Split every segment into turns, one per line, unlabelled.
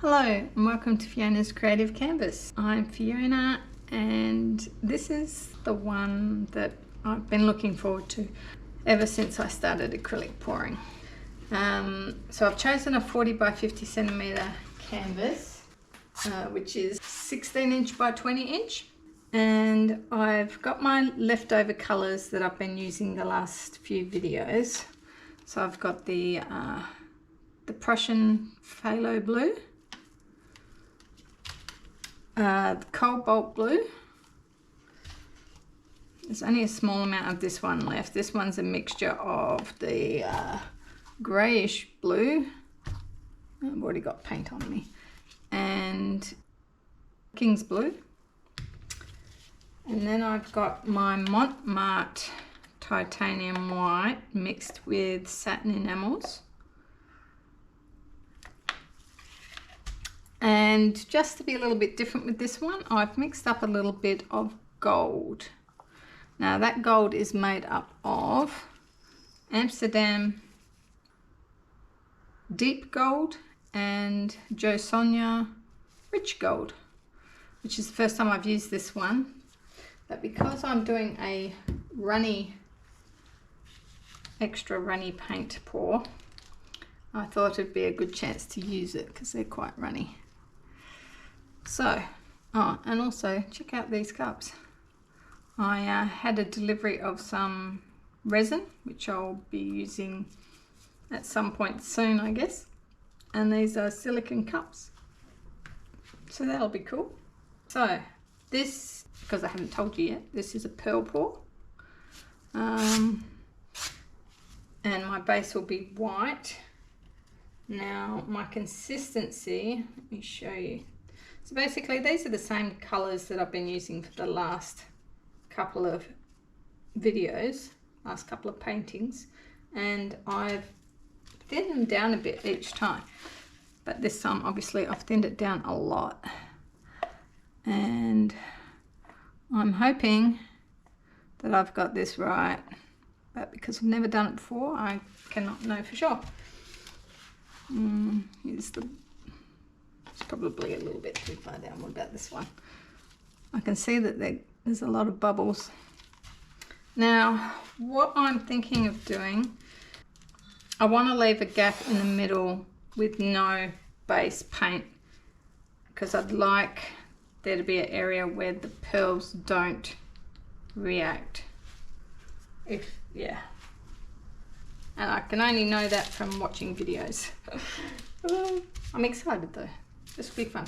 Hello and welcome to Fiona's Creative Canvas. I'm Fiona and this is the one that I've been looking forward to ever since I started acrylic pouring. So I've chosen a 40 by 50 centimeter canvas, which is 16 inch by 20 inch. And I've got my leftover colours that I've been using the last few videos. So I've got the Prussian Phthalo blue, the Cobalt blue. There's only a small amount of this one left. This one's a mixture of the Greyish blue. I've already got paint on me. And King's blue. And then I've got my Mont titanium white mixed with Satin Enamels. And just to be a little bit different with this one, I've mixed up a little bit of gold. Now that gold is made up of Amsterdam deep gold and Sonja rich gold, which is the first time I've used this one. But because I'm doing a extra runny paint pour, I thought it'd be a good chance to use it because they're quite runny. So, and also check out these cups. I had a delivery of some resin, which I'll be using at some point soon, I guess. And these are silicone cups. So that'll be cool. So this, because I haven't told you yet, this is a pearl pour. And my base will be white. Now my consistency, let me show you. So basically these are the same colours that I've been using for the last couple of videos, last couple of paintings, and I've thinned them down a bit each time. But this time obviously I've thinned it down a lot. And I'm hoping that I've got this right, but because I've never done it before, I cannot know for sure. It's probably a little bit too far down. What about this one? I can see that there's a lot of bubbles. Now, what I'm thinking of doing, I want to leave a gap in the middle with no base paint, because I'd like there to be an area where the pearls don't react. And I can only know that from watching videos. I'm excited though. This will be fun.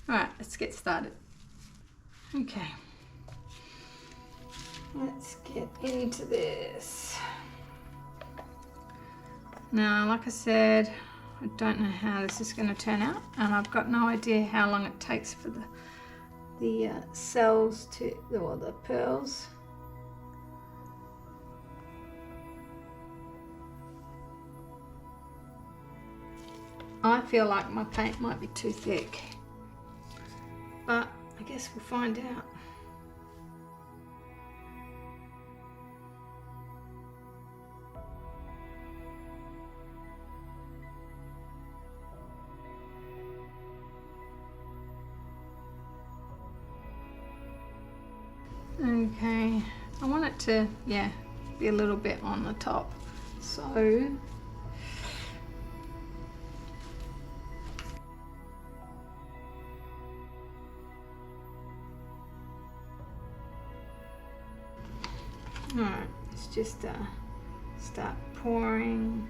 Alright, let's get started. Okay. Let's get into this. Now, like I said, I don't know how this is going to turn out, and I've got no idea how long it takes for the cells to, or the pearls. I feel like my paint might be too thick, but I guess we'll find out. Okay, I want it to, be a little bit on the top, so alright, let's just start pouring.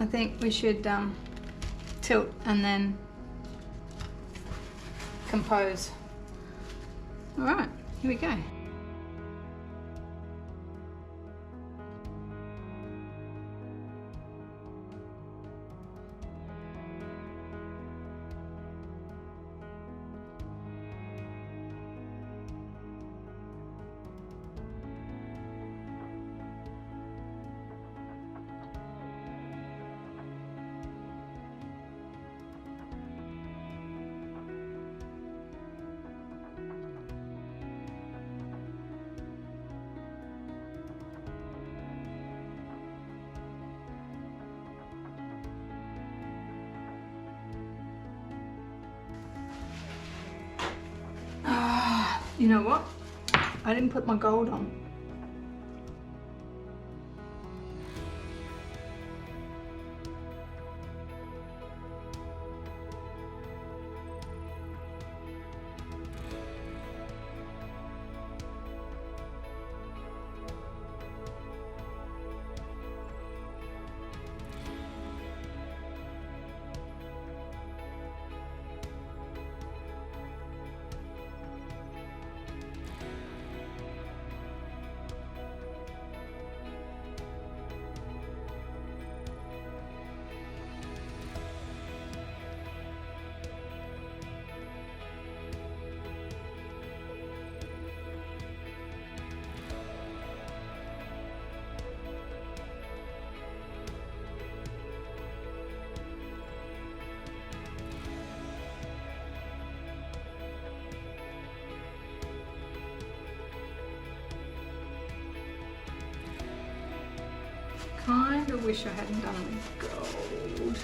I think we should tilt and then compose. All right, here we go. You know what? I didn't put my gold on. Kind of wish I hadn't done the gold.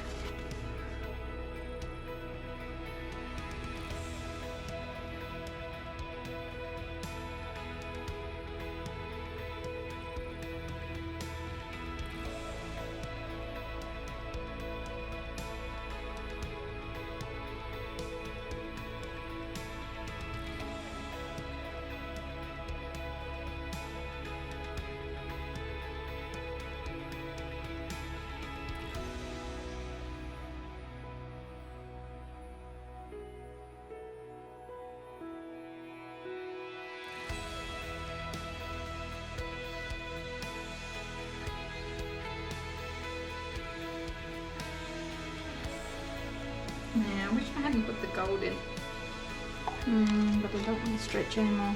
Yeah, I wish I hadn't put the gold in. But I don't want to stretch anymore.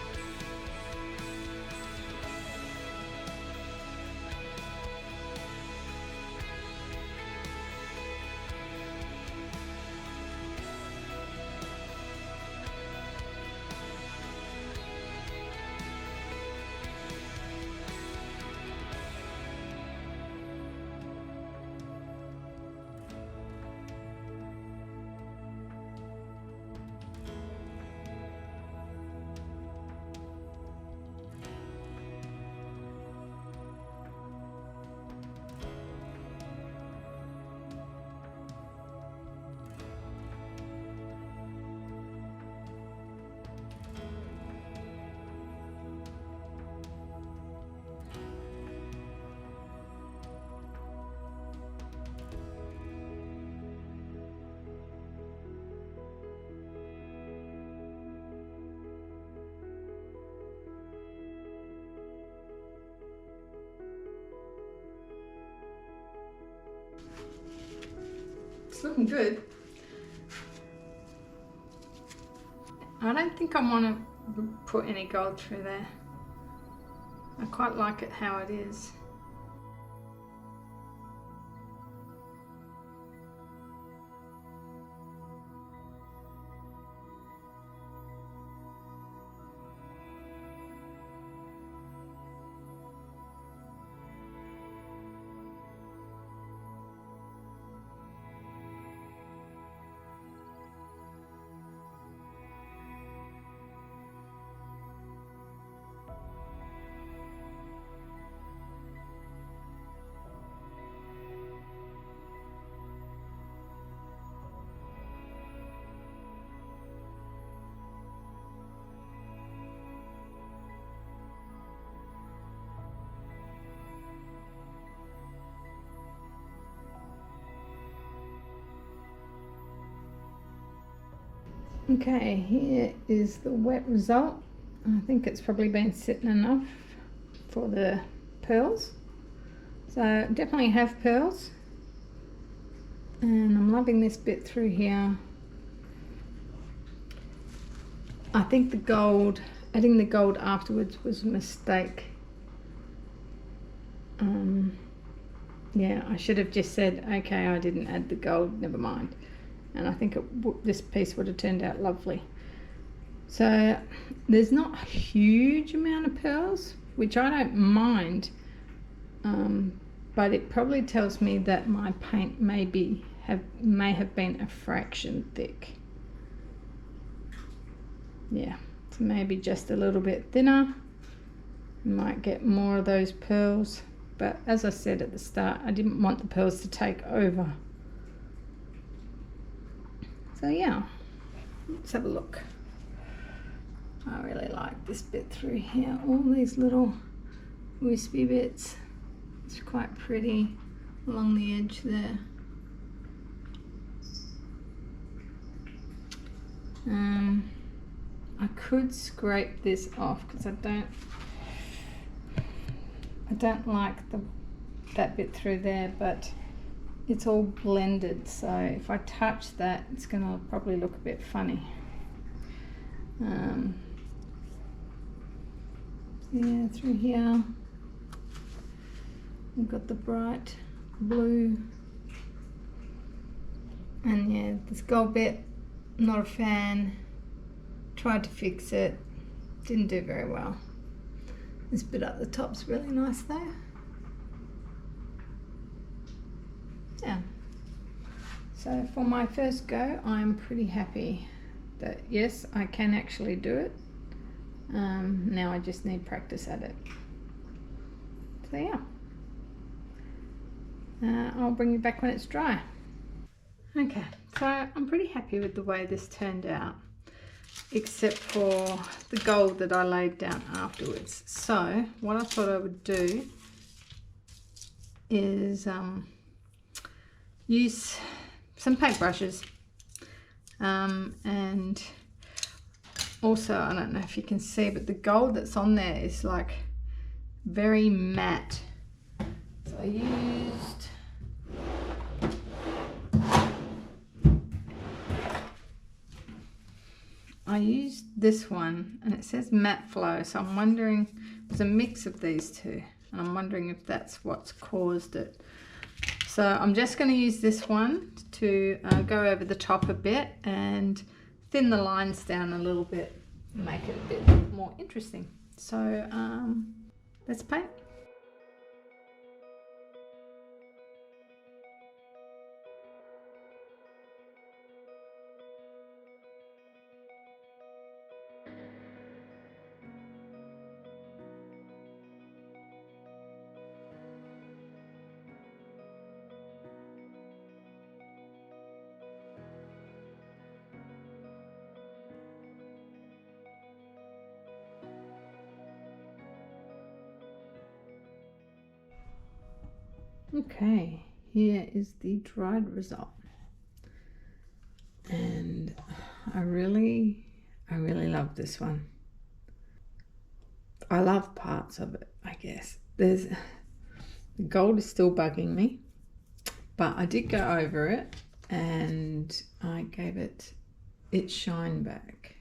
It's looking good. I don't think I want to put any gold through there. I quite like it how it is. Okay, here is the wet result. I think it's probably been sitting enough for the pearls. So definitely have pearls. And I'm loving this bit through here. I think the gold, adding the gold afterwards was a mistake. Yeah, I should have just said, okay, I didn't add the gold, never mind. And I think this piece would have turned out lovely. So there's not a huge amount of pearls, which I don't mind, but it probably tells me that my paint may have been a fraction thick. Yeah, so maybe just a little bit thinner. You might get more of those pearls, but as I said at the start, I didn't want the pearls to take over. So yeah, let's have a look. I really like this bit through here, all these little wispy bits. It's quite pretty along the edge there. I could scrape this off because I don't like that bit through there, but it's all blended, so if I touch that, it's going to probably look a bit funny. Yeah, through here we've got the bright blue, and yeah, this gold bit, not a fan. Tried to fix it, didn't do very well. This bit up the top's really nice though. Yeah, so for my first go, I'm pretty happy that yes, I can actually do it. Now I just need practice at it. So yeah, I'll bring you back when it's dry. Okay, so I'm pretty happy with the way this turned out, except for the gold that I laid down afterwards. So what I thought I would do is use some paintbrushes, and also, I don't know if you can see, but the gold that's on there is like very matte. So I used this one, and it says matte flow, so I'm wondering, there's a mix of these two, and I'm wondering if that's what's caused it. So I'm just going to use this one to go over the top a bit and thin the lines down a little bit, make it a bit more interesting. So let's paint. Okay, here is the dried result, and I really love this one. I love parts of it, I guess. The gold is still bugging me, but I did go over it and I gave it its shine back.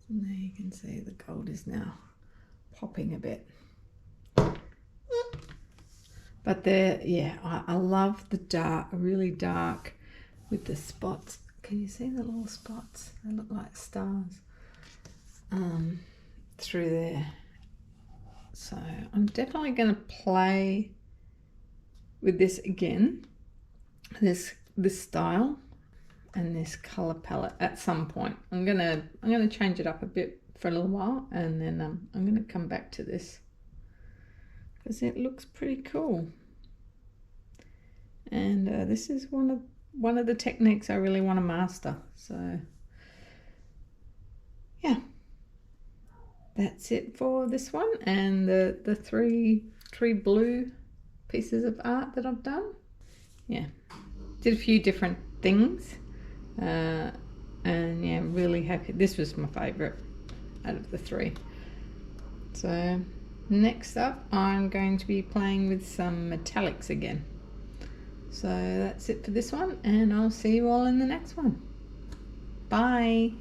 And there you can see the gold is now popping a bit. But there, yeah, I love the dark, really dark with the spots. Can you see the little spots? They look like stars through there. So I'm definitely going to play with this again, this style and this color palette at some point. I'm gonna change it up a bit for a little while, and then I'm gonna come back to this, because it looks pretty cool. And this is one of the techniques I really want to master. So yeah, that's it for this one, and the three blue pieces of art that I've done. Yeah, did a few different things. And yeah, really happy. This was my favourite out of the three. So next up, I'm going to be playing with some metallics again. So that's it for this one, and I'll see you all in the next one. Bye.